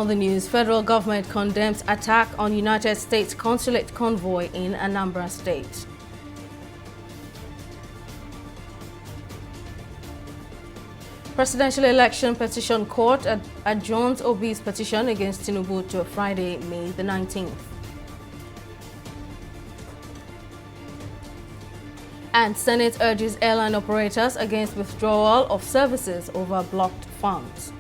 Now the news. Federal government condemns attack on United States consulate convoy in Anambra State. Presidential election petition court adjourns Obi's petition against Tinubu to Friday, May the 19th. And Senate urges airline operators against withdrawal of services over blocked funds.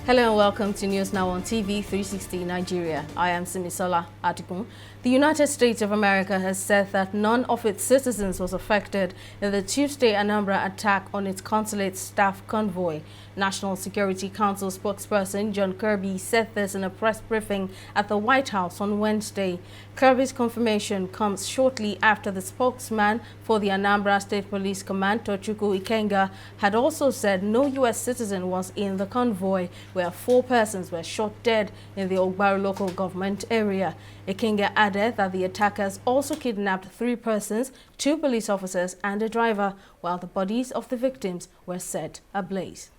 Hello and welcome to News Now on TV 360 Nigeria. I am Simisola Atikun. The United States of America has said that none of its citizens was affected in the Tuesday Anambra attack on its consulate staff convoy. National Security Council spokesperson John Kirby said this in a press briefing at the White House on Wednesday. Kirby's confirmation comes shortly after the spokesman for the Anambra State Police Command, Tochukwu Ikenga, had also said no U.S. citizen was in the convoy, where 4 persons were shot dead in the Ogbaru local government area. Ikenga added that the attackers also kidnapped 3 persons, 2 police officers and a driver, while the bodies of the victims were set ablaze.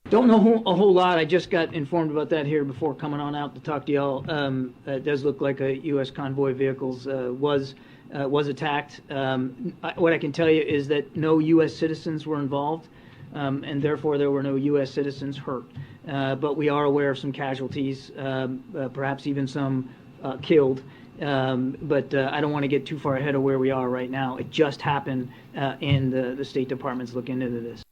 Don't know a whole lot. I just got informed about that here before coming on out to talk to y'all. It does look like a U.S. convoy vehicles was attacked. What I can tell you is that no U.S. citizens were involved, and therefore there were no U.S. citizens hurt. But we are aware of some casualties, perhaps even some killed. But I don't want to get too far ahead of where we are right now. It just happened, and the State Department's looking into this.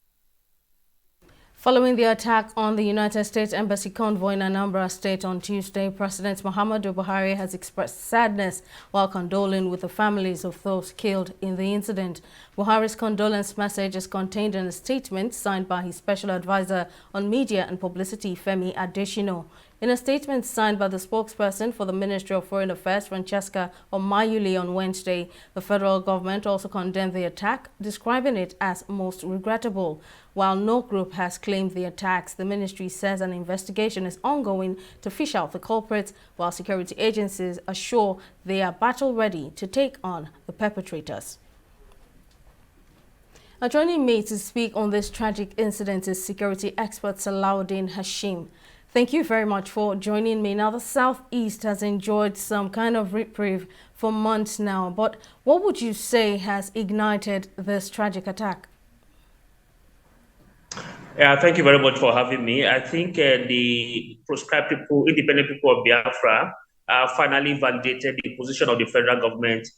Following the attack on the United States Embassy convoy in Anambra State on Tuesday, President Muhammadu Buhari has expressed sadness while condoling with the families of those killed in the incident. Buhari's condolence message is contained in a statement signed by his special advisor on media and publicity, Femi Adesina. In a statement signed by the spokesperson for the Ministry of Foreign Affairs, Francesca Omayuli, on Wednesday, the federal government also condemned the attack, describing it as most regrettable. While no group has claimed the attacks, the ministry says an investigation is ongoing to fish out the culprits, while security agencies assure they are battle-ready to take on the perpetrators. Now, joining me to speak on this tragic incident is security expert Salahuddin Hashim. Thank you very much for joining me. Now, the Southeast has enjoyed some kind of reprieve for months now, but what would you say has ignited this tragic attack? Yeah, thank you very much for having me. I think the proscribed people, independent people of Biafra, finally validated the position of the federal government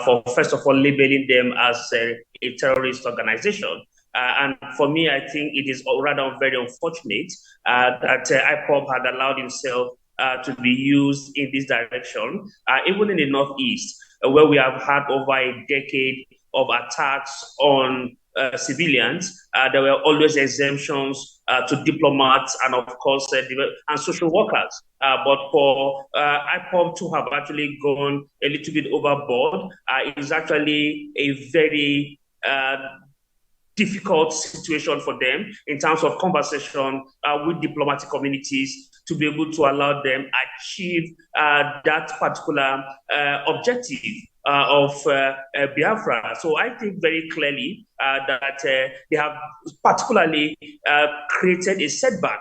for, first of all, labeling them as a terrorist organization. And for me, I think it is rather very unfortunate that IPOB had allowed himself to be used in this direction, even in the Northeast, where we have had over a decade of attacks on civilians. There were always exemptions to diplomats and, of course, and social workers. But for IPOB to have actually gone a little bit overboard is actually a very difficult situation for them in terms of conversation with diplomatic communities to be able to allow them achieve that particular objective of Biafra. So I think very clearly that they have particularly created a setback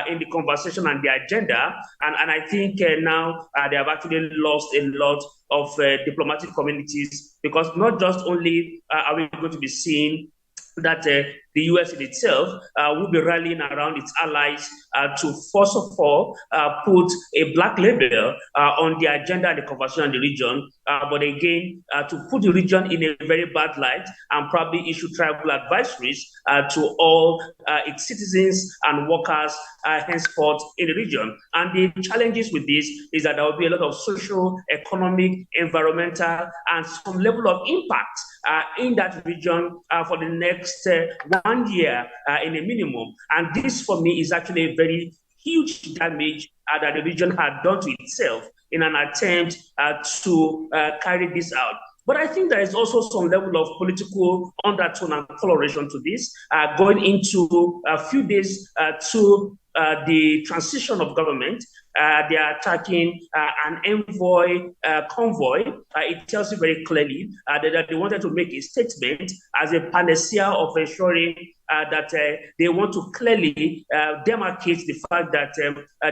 in the conversation and the agenda. And I think now they have actually lost a lot of diplomatic communities, because not just only are we going to be seeing that the U.S. in itself will be rallying around its allies to, first of all, put a black label on the agenda and the conversation in the region, but again, to put the region in a very bad light and probably issue tribal advisories to all its citizens and workers henceforth in the region. And the challenges with this is that there will be a lot of social, economic, environmental, and some level of impact in that region for the next 1 year in a minimum. And this, for me, is actually a very huge damage that the region had done to itself in an attempt to carry this out. But I think there is also some level of political undertone and coloration to this, going into a few days to the transition of government. They are attacking an envoy convoy. It tells you very clearly that they wanted to make a statement as a panacea of ensuring that they want to clearly demarcate the fact that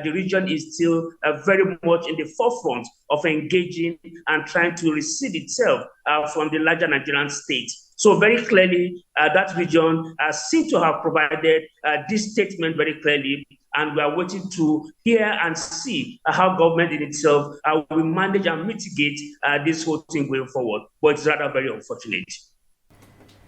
the region is still very much in the forefront of engaging and trying to recede itself from the larger Nigerian state. So very clearly, that region seems to have provided this statement very clearly, and we are waiting to hear and see how government in itself will manage and mitigate this whole thing going forward. But it's rather very unfortunate.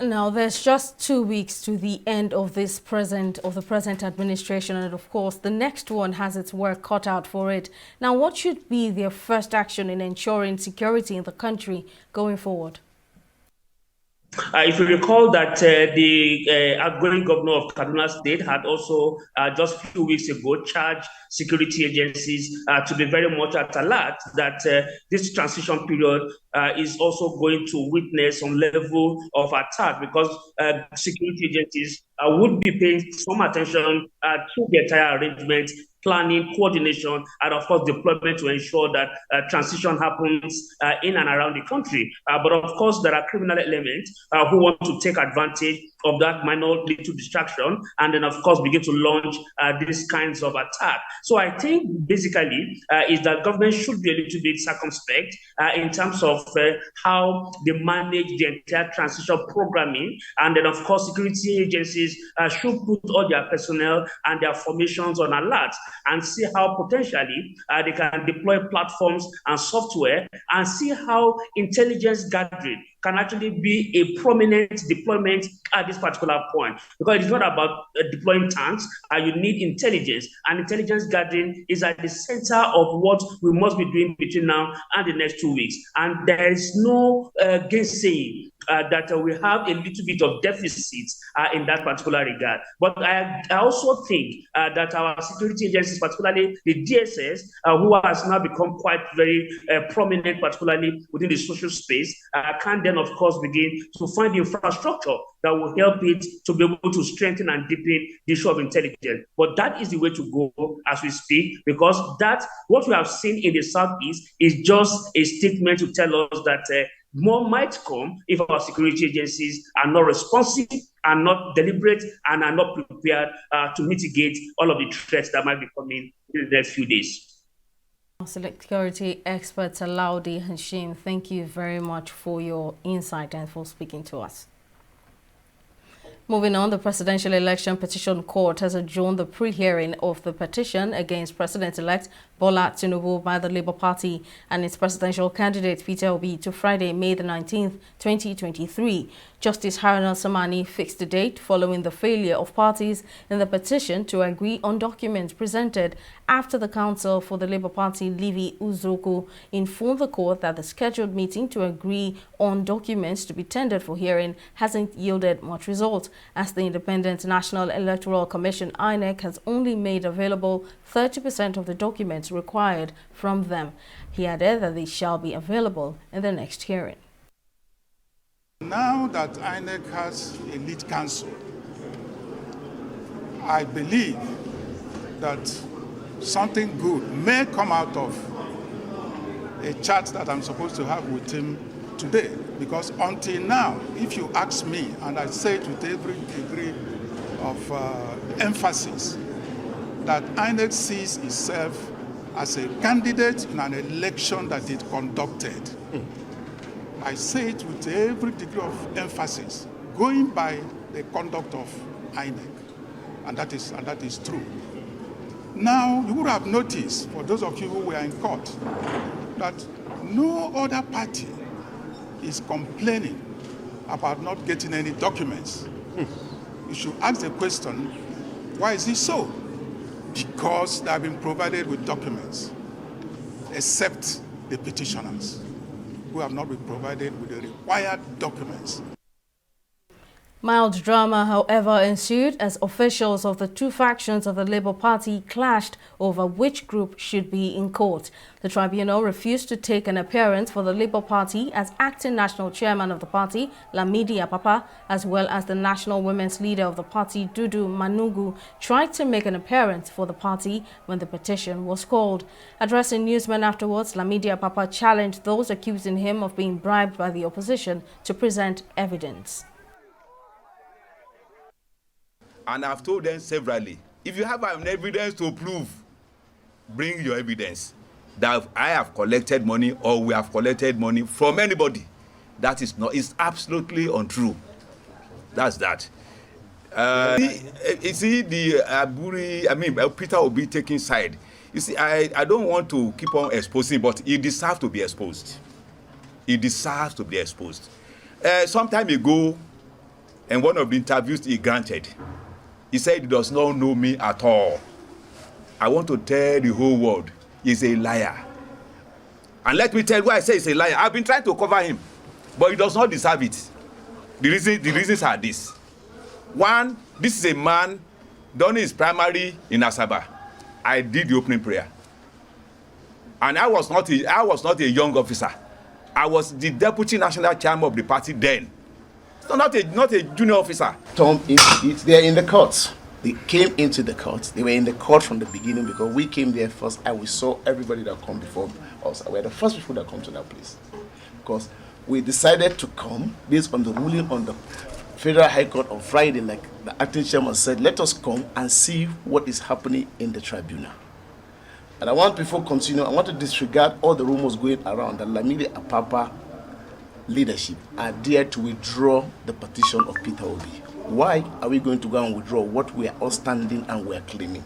Now, there's just 2 weeks to the end of the present administration, and of course, the next one has its work cut out for it. Now, what should be their first action in ensuring security in the country going forward? If you recall that the outgoing governor of Kaduna State had also just a few weeks ago charged security agencies to be very much at alert that this transition period is also going to witness some level of attack, because security agencies would be paying some attention to the entire arrangement, planning, coordination, and of course deployment to ensure that transition happens in and around the country. But of course, there are criminal elements who want to take advantage of that minor little distraction, and then of course begin to launch these kinds of attack. So I think basically is that government should be a little bit circumspect in terms of how they manage the entire transition programming, and then of course security agencies should put all their personnel and their formations on alert and see how potentially they can deploy platforms and software, and see how intelligence gathering can actually be a prominent deployment at this particular point. Because it's not about deploying tanks, you need intelligence, and intelligence gathering is at the center of what we must be doing between now and the next 2 weeks. And there is no gainsaying that we have a little bit of deficits in that particular regard. But I also think that our security agencies, particularly the DSS, who has now become quite very prominent, particularly within the social space, can then, of course, begin to find the infrastructure that will help it to be able to strengthen and deepen the issue of intelligence. But that is the way to go as we speak, because that what we have seen in the Southeast is just a statement to tell us that more might come if our security agencies are not responsive, are not deliberate, and are not prepared to mitigate all of the threats that might be coming in the next few days. Security experts Alaudi Hashim, thank you very much for your insight and for speaking to us. Moving on, the Presidential Election Petition Court has adjourned the pre-hearing of the petition against President-elect Bola Tinubu by the Labour Party and its presidential candidate Peter Obi to Friday, May the 19th, 2023. Justice Haruna Samani fixed the date following the failure of parties in the petition to agree on documents presented after the counsel for the Labour Party, Levi Uzoku, informed the court that the scheduled meeting to agree on documents to be tendered for hearing hasn't yielded much result, as the Independent National Electoral Commission, INEC, has only made available 30% of the documents required from them. He added that they shall be available in the next hearing. Now that INEC has a lead counsel, I believe that something good may come out of a chat that I'm supposed to have with him today. Because until now, if you ask me, and I say it with every degree of emphasis, that INEC sees itself as a candidate in an election that it conducted. I say it with every degree of emphasis, going by the conduct of INEC, and that is true. Now, you would have noticed, for those of you who were in court, that no other party is complaining about not getting any documents. You should ask the question, why is it so? Because they have been provided with documents, except the petitioners, who have not been provided with the required documents. Mild drama, however, ensued as officials of the two factions of the Labour Party clashed over which group should be in court. The tribunal refused to take an appearance for the Labour Party as acting national chairman of the party, Lamidi Apapa, as well as the national women's leader of the party, Dudu Manugu, tried to make an appearance for the party when the petition was called. Addressing newsmen afterwards, Lamidi Apapa challenged those accusing him of being bribed by the opposition to present evidence. And I've told them severally, if you have an evidence to prove, bring your evidence that I have collected money or we have collected money from anybody. That is not, it's absolutely untrue. That's that. You see the Peter Obi taking side. You see, I don't want to keep on exposing, but he deserves to be exposed. He deserves to be exposed. Some time ago, in one of the interviews he granted, he said he does not know me at all. I want to tell the whole world he's a liar. And let me tell you why I say he's a liar. I've been trying to cover him, but he does not deserve it. The reasons are this. One, this is a man done his primary in Asaba. I did the opening prayer. And I was not a young officer. I was the deputy national chairman of the party then. So not a junior officer. They're in the courts. They came into the courts. They were in the court from the beginning because we came there first and we saw everybody that come before us. We were the first people that come to that place. Because we decided to come based on the ruling on the Federal High Court on Friday, like the acting chairman said, let us come and see what is happening in the tribunal. And I want, before continue, I want to disregard all the rumors going around that Lamidi Apapa leadership are there to withdraw the petition of Peter Obi. Why are we going to go and withdraw what we are all standing and we are claiming?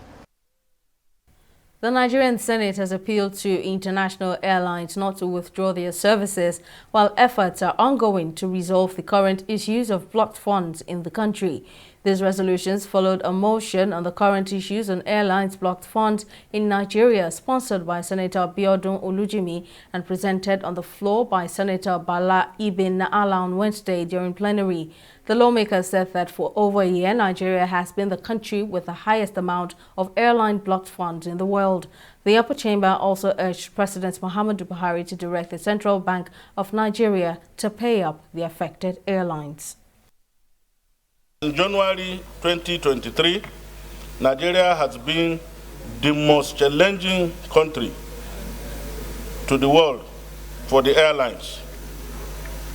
The Nigerian Senate has appealed to international airlines not to withdraw their services while efforts are ongoing to resolve the current issues of blocked funds in the country. These resolutions followed a motion on the current issues on airlines' blocked funds in Nigeria, sponsored by Senator Biodun Olujimi and presented on the floor by Senator Bala Ibn Naala on Wednesday during plenary. The lawmakers said that for over a year, Nigeria has been the country with the highest amount of airline blocked funds in the world. The upper chamber also urged President Muhammadu Buhari to direct the Central Bank of Nigeria to pay up the affected airlines. In January 2023, Nigeria has been the most challenging country to the world for the airlines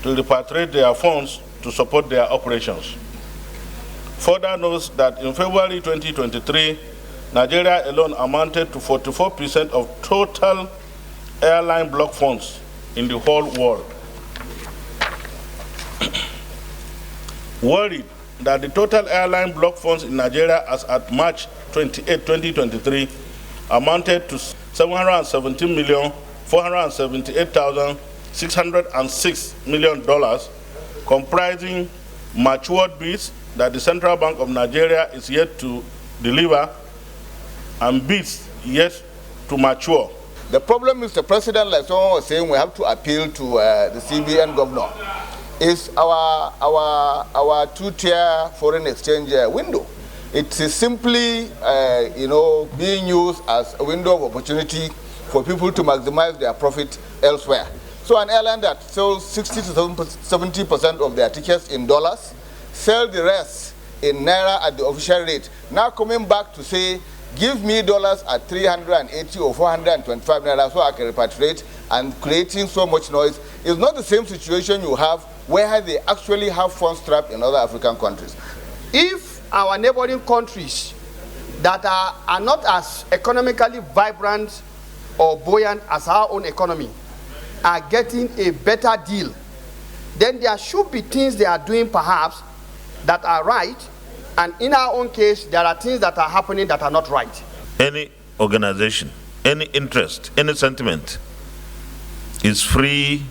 to repatriate their funds to support their operations. Further notes that in February 2023, Nigeria alone amounted to 44% of total airline block funds in the whole world. Worried that the total airline block funds in Nigeria as at March 28, 2023 amounted to $717,478,606 million, comprising matured bids that the Central Bank of Nigeria is yet to deliver and bids yet to mature. The problem, Mr. President, like someone was saying, we have to appeal to the CBN governor, is our two-tier foreign exchange window. It is simply, being used as a window of opportunity for people to maximize their profit elsewhere. So an airline that sells 60 to 70% of their tickets in dollars, sell the rest in naira at the official rate. Now coming back to say, give me dollars at 380 or 425 naira so I can repatriate, and creating so much noise is not the same situation you have where they actually have funds trapped in other African countries. If our neighboring countries that are not as economically vibrant or buoyant as our own economy are getting a better deal, then there should be things they are doing perhaps that are right, and in our own case, there are things that are happening that are not right. Any organization, any interest, any sentiment is free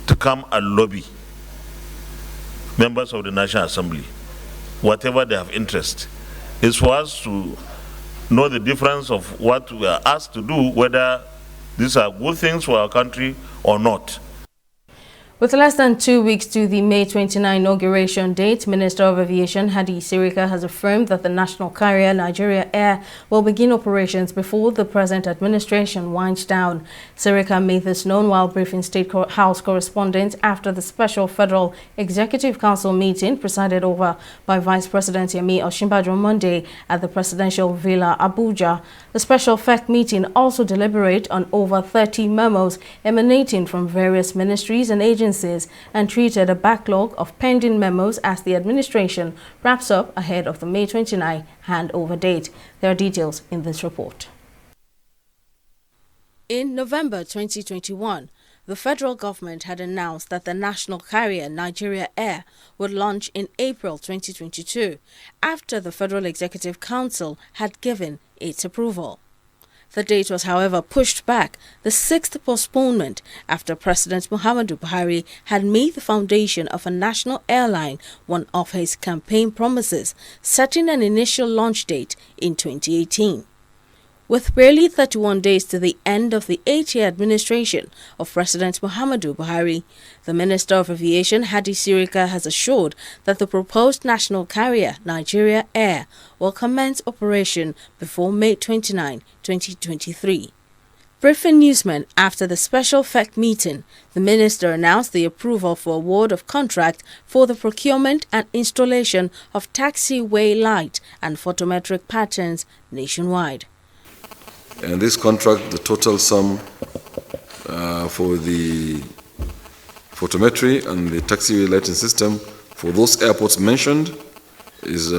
to come and lobby members of the National Assembly, whatever they have interest. It's for us to know the difference of what we are asked to do, whether these are good things for our country or not. With less than 2 weeks to the May 29 inauguration date, Minister of Aviation Hadi Sirika has affirmed that the national carrier Nigeria Air will begin operations before the present administration winds down. Sirika made this known while briefing State House correspondents after the special Federal Executive Council meeting presided over by Vice President Yemi Osinbajo on Monday at the Presidential Villa, Abuja. The special FEC meeting also deliberated on over 30 memos emanating from various ministries and agencies and treated a backlog of pending memos as the administration wraps up ahead of the May 29 handover date. There are details in this report. In November 2021, the federal government had announced that the national carrier Nigeria Air would launch in April 2022 after the Federal Executive Council had given its approval. The date was, however, pushed back, the sixth postponement, after President Muhammadu Buhari had made the foundation of a national airline one of his campaign promises, setting an initial launch date in 2018. With barely 31 days to the end of the 8-year administration of President Muhammadu Buhari, the Minister of Aviation Hadi Sirika has assured that the proposed national carrier Nigeria Air will commence operation before May 29, 2023. Briefing newsmen after the special FEC meeting, the minister announced the approval for award of contract for the procurement and installation of taxiway light and photometric patterns nationwide. And this contract, the total sum for the photometry and the taxiway lighting system for those airports mentioned is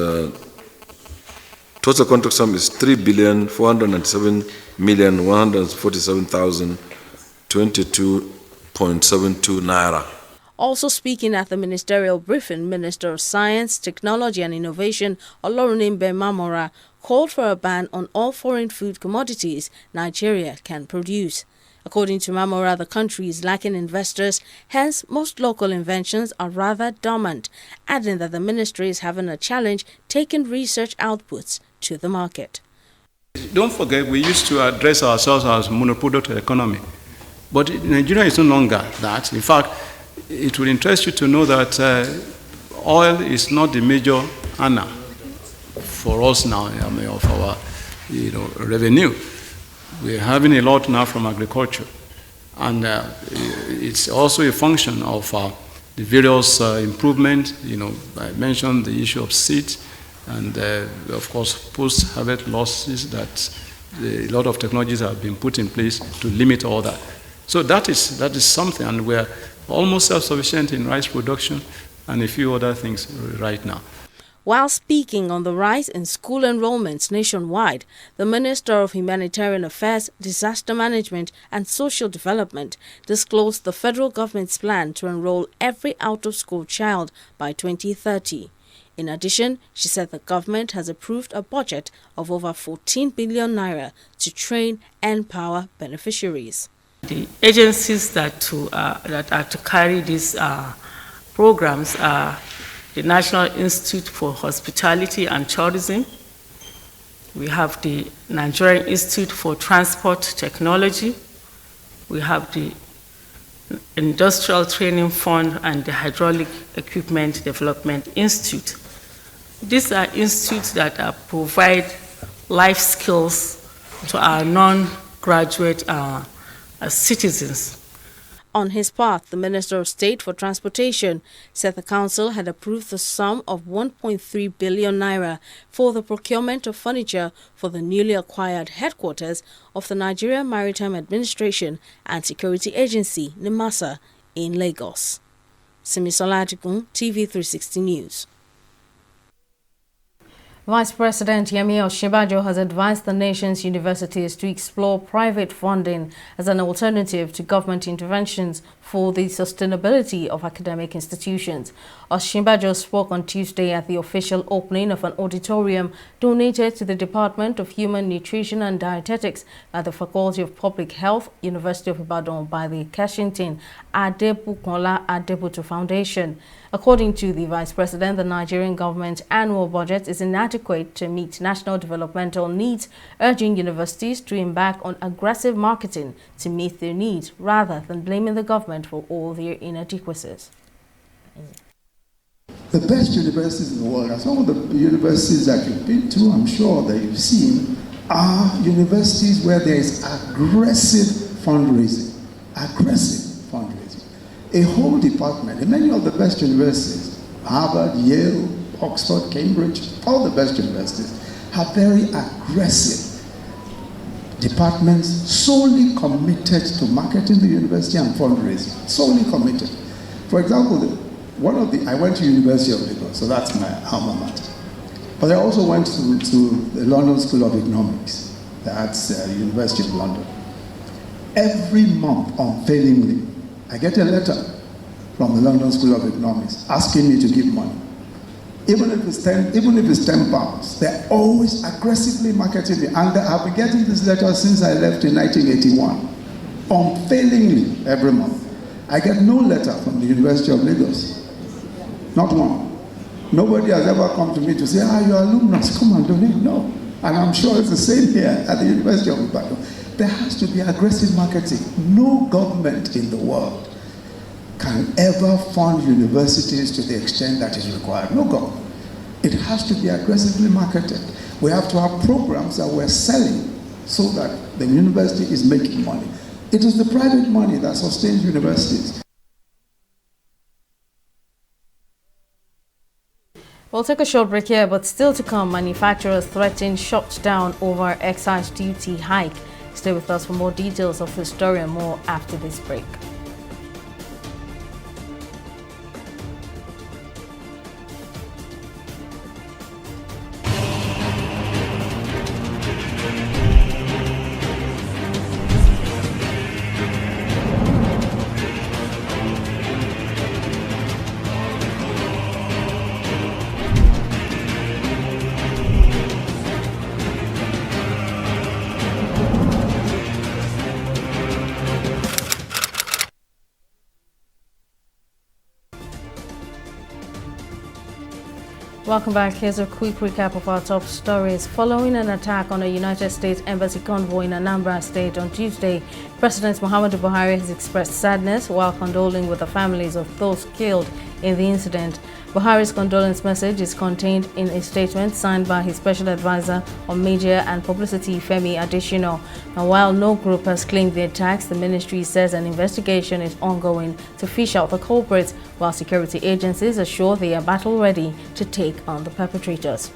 total contract sum is 3,497,147,022.72 naira. Also speaking at the ministerial briefing, Minister of Science, Technology and Innovation Olorunimbe Mamora called for a ban on all foreign food commodities Nigeria can produce. According to Mamora, the country is lacking investors, hence most local inventions are rather dormant, adding that the ministry is having a challenge taking research outputs to the market. Don't forget, we used to address ourselves as monoproduct economy, but Nigeria is no longer that. In fact, it will interest you to know that oil is not the major earner for us now, of our revenue. We're having a lot now from agriculture, and it's also a function of the various improvements. I mentioned the issue of seed, and of course post-harvest losses that a lot of technologies have been put in place to limit all that. So that is something, and we're almost self-sufficient in rice production and a few other things right now. While speaking on the rise in school enrollments nationwide, the Minister of Humanitarian Affairs, Disaster Management and Social Development disclosed the federal government's plan to enroll every out-of-school child by 2030. In addition, she said the government has approved a budget of over 14 billion naira to train and empower beneficiaries. The agencies that are to carry these programs are the National Institute for Hospitality and Tourism. We have the Nigerian Institute for Transport Technology. We have the Industrial Training Fund and the Hydraulic Equipment Development Institute. These are institutes that provide life skills to our non-graduate citizens. On his part, the Minister of State for Transportation said the council had approved the sum of 1.3 billion naira for the procurement of furniture for the newly acquired headquarters of the Nigeria Maritime Administration and Security Agency, NIMASA, in Lagos. Simisola Atikun, TV360 News. Vice President Yemi Osinbajo has advised the nation's universities to explore private funding as an alternative to government interventions for the sustainability of academic institutions. Osinbajo spoke on Tuesday at the official opening of an auditorium donated to the Department of Human Nutrition and Dietetics at the Faculty of Public Health, University of Ibadan, by the Kashington Adebukola Adebutu Foundation. According to the Vice President, the Nigerian government's annual budget is inadequate to meet national developmental needs, urging universities to embark on aggressive marketing to meet their needs rather than blaming the government government for all their inadequacies. The best universities in the world, and some of the universities that you've been to, I'm sure that you've seen, are universities where there is aggressive fundraising. Aggressive fundraising. A whole department, in many of the best universities, Harvard, Yale, Oxford, Cambridge, all the best universities, have very aggressive departments solely committed to marketing the university and fundraising. Solely committed. For example, I went to University of Lagos, so that's my alma mater. But I also went to the London School of Economics. That's the University of London. Every month, unfailingly, I get a letter from the London School of Economics asking me to give money. Even if it's £10, they're always aggressively marketing me. And I've been getting this letter since I left in 1981. Unfailingly, every month. I get no letter from the University of Lagos. Not one. Nobody has ever come to me to say, your alumnus, come and donate. No. And I'm sure it's the same here at the University of Ibadan. There has to be aggressive marketing. No government in the world can ever fund universities to the extent that is required. No government. It has to be aggressively marketed. We have to have programs that we're selling so that the university is making money. It is the private money that sustains universities. We'll take a short break here, but still to come, manufacturers threaten shutdown over excise duty hike. Stay with us for more details of the story and more after this break. Welcome back. Here's a quick recap of our top stories. Following an attack on a United States Embassy convoy in Anambra State on Tuesday, President Muhammadu Buhari has expressed sadness while condoling with the families of those killed in the incident. Buhari's condolence message is contained in a statement signed by his special advisor on media and publicity, Femi Adesina. And while no group has claimed the attacks, the ministry says an investigation is ongoing to fish out the culprits, while security agencies assure they are battle-ready to take on the perpetrators.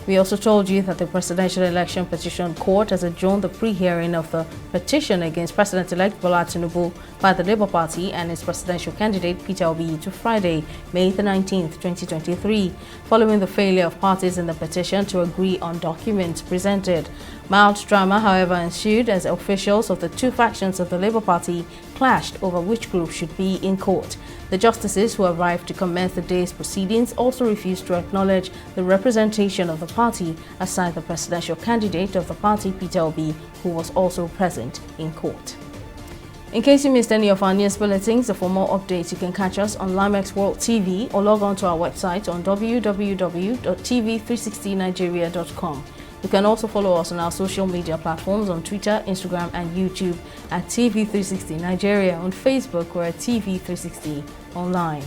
We also told you that the Presidential Election Petition Court has adjourned the pre-hearing of the petition against President-elect Bola Tinubu by the Labour Party and its presidential candidate Peter Obi to Friday, May the 19th, 2023, following the failure of parties in the petition to agree on documents presented. Mild drama, however, ensued as officials of the two factions of the Labour Party clashed over which group should be in court. The justices who arrived to commence the day's proceedings also refused to acknowledge the representation of the party aside the presidential candidate of the party, Peter Obi, who was also present in court. In case you missed any of our news bulletins, for more updates, you can catch us on Limex World TV or log on to our website on www.tv360nigeria.com. You can also follow us on our social media platforms on Twitter, Instagram, and YouTube at TV360 Nigeria. On Facebook, we're at TV360 Online.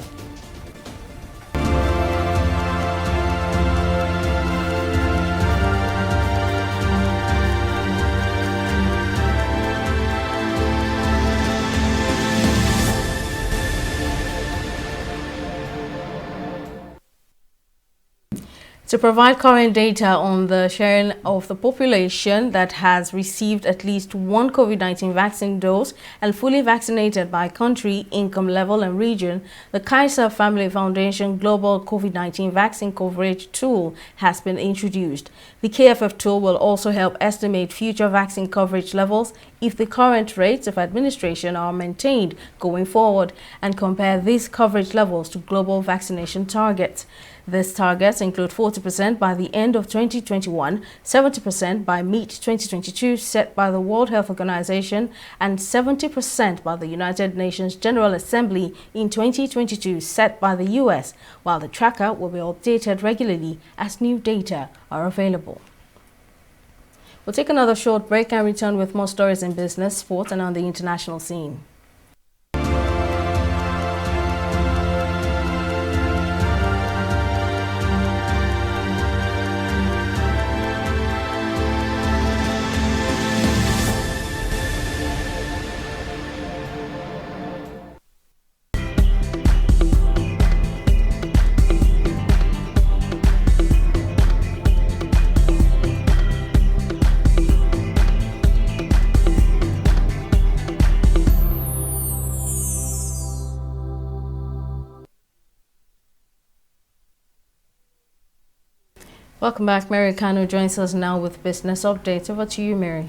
To provide current data on the sharing of the population that has received at least one COVID-19 vaccine dose and fully vaccinated by country, income level, and region, the Kaiser Family Foundation Global COVID-19 Vaccine Coverage Tool has been introduced. The KFF tool will also help estimate future vaccine coverage levels if the current rates of administration are maintained going forward and compare these coverage levels to global vaccination targets. These targets include 40% by the end of 2021, 70% by mid-2022 set by the World Health Organization, and 70% by the United Nations General Assembly in 2022 set by the US, while the tracker will be updated regularly as new data are available. We'll take another short break and return with more stories in business, sport, and on the international scene. Welcome back. Mary Kano joins us now with business updates. Over to you, Mary.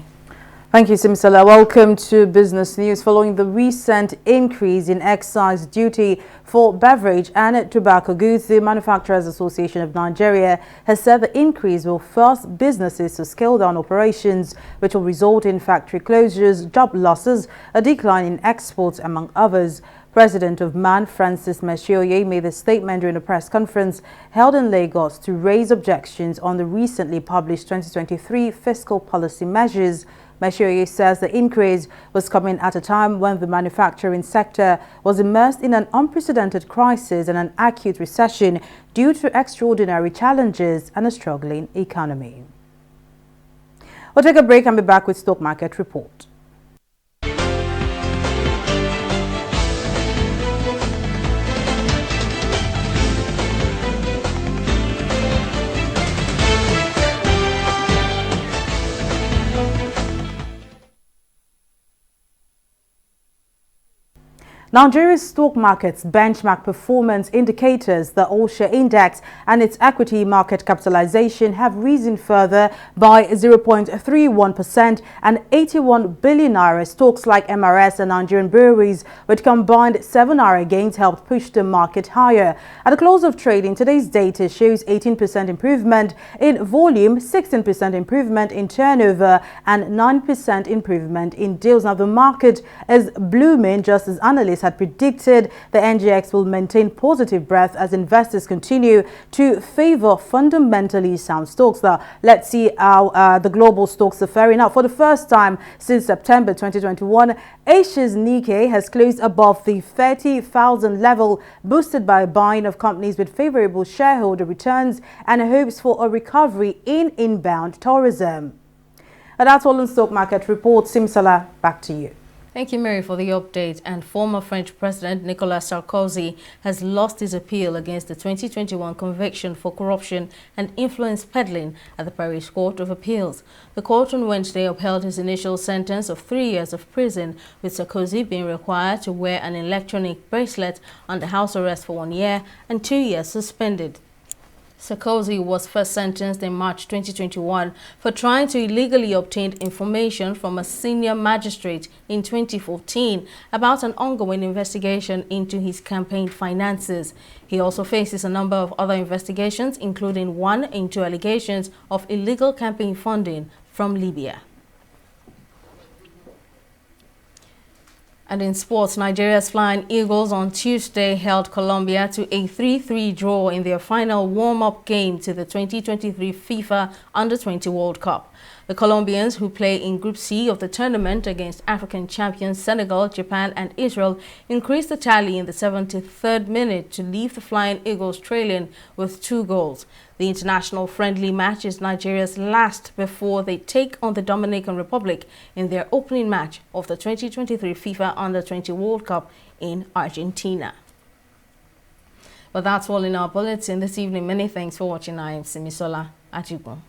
Thank you, Simsala. Welcome to Business News. Following the recent increase in excise duty for beverage and tobacco goods, the Manufacturers Association of Nigeria has said the increase will force businesses to scale down operations, which will result in factory closures, job losses, a decline in exports, among others. President of MAN, Francis Mashioye, made a statement during a press conference held in Lagos to raise objections on the recently published 2023 fiscal policy measures. Mashioye says the increase was coming at a time when the manufacturing sector was immersed in an unprecedented crisis and an acute recession due to extraordinary challenges and a struggling economy. We'll take a break and be back with Stock Market Report. Nigeria's stock market's benchmark performance indicators, the All-Share Index and its equity market capitalization have risen further by 0.31% and 81 billion naira. Stocks like MRS and Nigerian breweries with combined 7 naira gains helped push the market higher. At the close of trading, today's data shows 18% improvement in volume, 16% improvement in turnover and 9% improvement in deals. Now the market is blooming just as analysts had predicted. The NGX will maintain positive breadth as investors continue to favor fundamentally sound stocks. Now, let's see how the global stocks are faring out. For the first time since September 2021, Asia's Nikkei has closed above the 30,000 level, boosted by buying of companies with favorable shareholder returns and hopes for a recovery in inbound tourism. And that's all in Stock Market Report. Simsala, back to you. Thank you, Mary, for the update. And former French President Nicolas Sarkozy has lost his appeal against the 2021 conviction for corruption and influence peddling at the Paris Court of Appeals. The court on Wednesday upheld his initial sentence of 3 years of prison, with Sarkozy being required to wear an electronic bracelet under house arrest for 1 year and 2 years suspended. Sarkozy was first sentenced in March 2021 for trying to illegally obtain information from a senior magistrate in 2014 about an ongoing investigation into his campaign finances. He also faces a number of other investigations, including one into allegations of illegal campaign funding from Libya. And in sports, Nigeria's Flying Eagles on Tuesday held Colombia to a 3-3 draw in their final warm-up game to the 2023 FIFA Under-20 World Cup. The Colombians, who play in Group C of the tournament against African champions Senegal, Japan and Israel, increased the tally in the 73rd minute to leave the Flying Eagles trailing with 2 goals. The international friendly match is Nigeria's last before they take on the Dominican Republic in their opening match of the 2023 FIFA Under-20 World Cup in Argentina. But that's all in our bulletin this evening. Many thanks for watching. I am Simisola Ajigun.